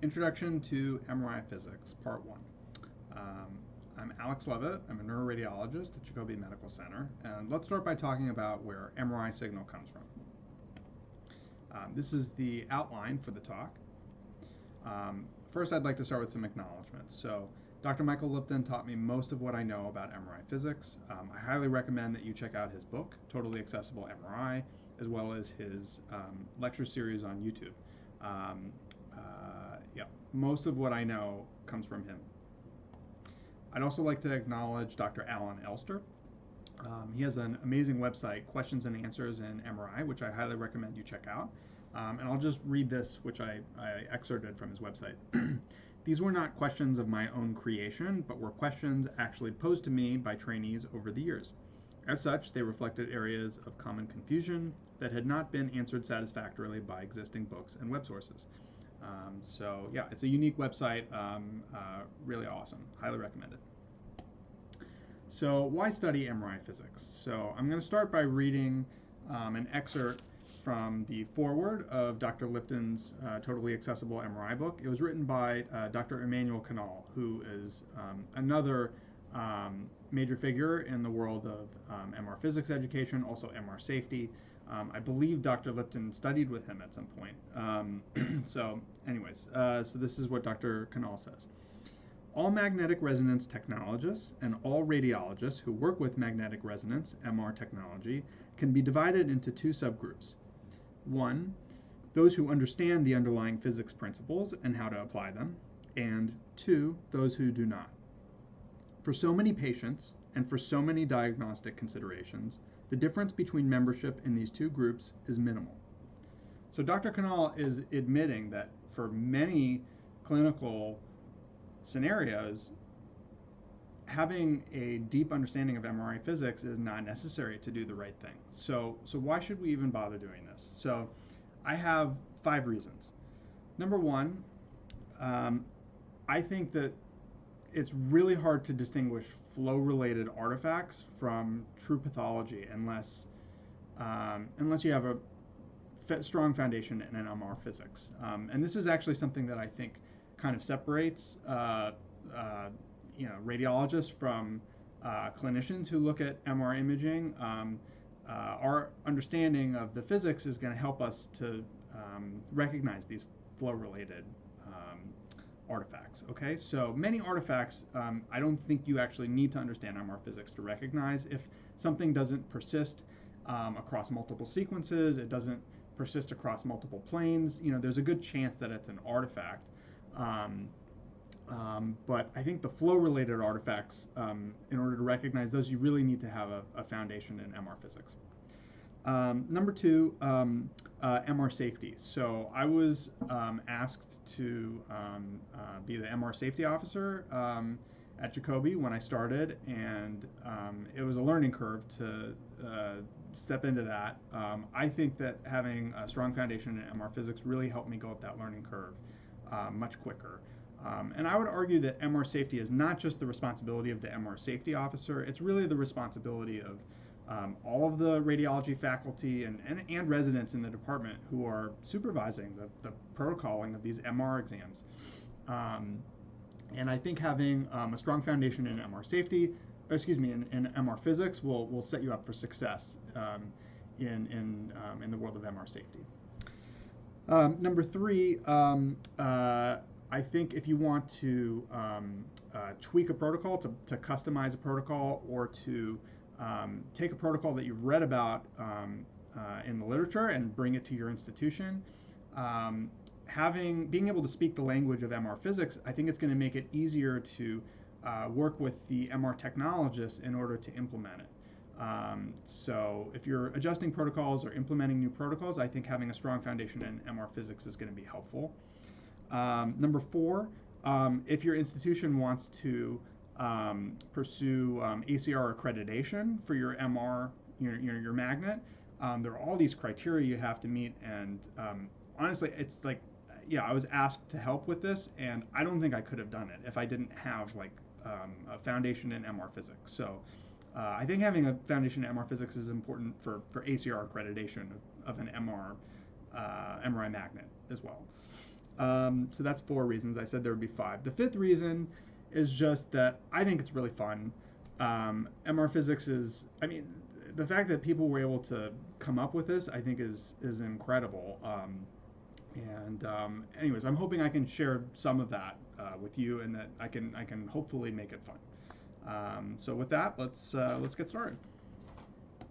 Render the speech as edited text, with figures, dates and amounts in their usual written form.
Introduction to MRI Physics, Part 1. I'm Alex Levitt. I'm a neuroradiologist at Jacobi Medical Center. And let's start by talking about where MRI signal comes from. This is the outline for the talk. First, I'd like to start with some acknowledgments. So, Dr. Michael Lipton taught me most of what I know about MRI physics. I highly recommend that you check out his book, Totally Accessible MRI, as well as his lecture series on YouTube. Most of what I know comes from him. I'd also like to acknowledge Dr. Alan Elster. He has an amazing website, Questions and Answers in MRI, which I highly recommend you check out. And I'll just read this, which I excerpted from his website. These were not questions of my own creation, but were questions actually posed to me by trainees over the years. As such, they reflected areas of common confusion that had not been answered satisfactorily by existing books and web sources. It's a unique website, really awesome. Highly recommend it. So why study MRI physics? So I'm going to start by reading an excerpt from the foreword of Dr. Lipton's Totally Accessible MRI book. It was written by Dr. Emmanuel Canal, who is another major figure in the world of MR physics education, also MR safety. I believe Dr. Lipton studied with him at some point. So this is what Dr. Canal says. All magnetic resonance technologists and all radiologists who work with magnetic resonance, MR technology, can be divided into two subgroups. One, those who understand the underlying physics principles and how to apply them, and two, those who do not. For so many patients, and for so many diagnostic considerations, the difference between membership in these two groups is minimal. So Dr. Canal is admitting that for many clinical scenarios, having a deep understanding of MRI physics is not necessary to do the right thing. So why should we even bother doing this? So I have 5 reasons. Number one, I think that it's really hard to distinguish flow-related artifacts from true pathology unless you have a strong foundation in MR physics. And this is actually something that I think kind of separates radiologists from clinicians who look at MR imaging. Our understanding of the physics is going to help us to recognize these flow-related artifacts. Okay, so many artifacts, I don't think you actually need to understand MR physics to recognize. If something doesn't persist across multiple sequences, it doesn't persist across multiple planes, there's a good chance that it's an artifact. But I think the flow-related artifacts, in order to recognize those, you really need to have a foundation in MR physics. Number two, MR safety. So I was asked to be the MR safety officer at Jacobi when I started, and it was a learning curve to step into that. I think that having a strong foundation in MR physics really helped me go up that learning curve much quicker. And I would argue that MR safety is not just the responsibility of the MR safety officer, it's really the responsibility of all of the radiology faculty and residents in the department who are supervising the protocoling of these MR exams. And I think having a strong foundation in MR safety, in MR physics will set you up for success in the world of MR safety. Number three, I think if you want to tweak a protocol, to customize a protocol, or to take a protocol that you've read about in the literature and bring it to your institution, being able to speak the language of MR physics, I think it's going to make it easier to work with the MR technologists in order to implement it. So if you're adjusting protocols or implementing new protocols, I think having a strong foundation in MR physics is going to be helpful. Number four, if your institution wants to pursue ACR accreditation for your MR, your magnet, there are all these criteria you have to meet, and honestly, it's like, I was asked to help with this, and I don't think I could have done it if I didn't have a foundation in MR physics. So I think having a foundation in MR physics is important for ACR accreditation of an MRI magnet as well. So that's 4 reasons. I said there would be 5. The 5th reason is just that I think it's really fun. MR physics is, I mean, the fact that people were able to come up with this, I think, is incredible. Anyways, I'm hoping I can share some of that with you, and that I can hopefully make it fun. So with that, let's get started.